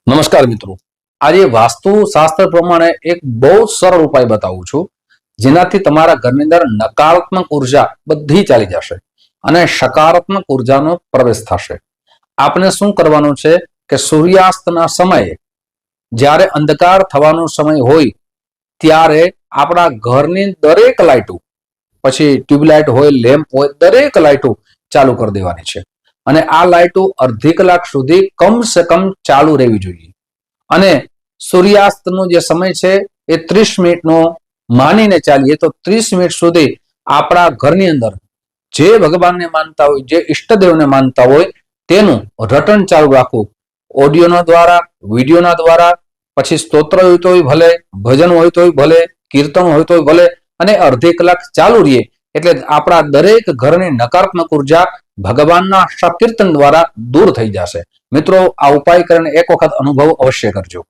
નમસ્કાર મિત્રો, આજે વાસ્તુશાસ્ત્ર પ્રમાણે એક બહુ સરળ ઉપાય બતાવું છું, જેનાથી તમારા ઘરની અંદર નકારાત્મક ઉર્જા બધી ચાલી જશે અને સકારાત્મક ઉર્જાનો પ્રવેશ થશે. આપણે શું કરવાનું છે કે સૂર્યાસ્તના સમયે જ્યારે અંધકાર થવાનો સમય હોય ત્યારે આપણા ઘરની દરેક લાઇટો, પછી ટ્યુબલાઇટ હોય, લેમ્પ હોય, દરેક લાઇટો ચાલુ કરી દેવાની છે અને આ લાઇટો અડધી કલાક સુધી કમસે કમ ચાલુ રહેવી જોઈએ. અને સૂર્યાસ્તનો જે સમય છે એ 30 મિનિટનો માનીને ચાલીએ તો 30 મિનિટ સુધી આપણા ઘરની અંદર જે ભગવાનને માનતા હોય, જે ઈષ્ટદેવને માનતા હોય તેનું રટણ ચાલુ રાખવું. ઓડિયોના દ્વારા, વિડીયોના દ્વારા, પછી સ્તોત્ર હોય તોય ભલે, ભજન હોય તોય ભલે, કીર્તન હોય તોય ભલે, અને અડધી કલાક ચાલુ રહીએ એટલે આપણા દરેક ઘરની નકારાત્મક ઉર્જા ભગવાનના સંકીર્તન દ્વારા દૂર થઈ જશે. મિત્રો, આ ઉપાય કરીને એક વખત અનુભવ અવશ્ય કરજો.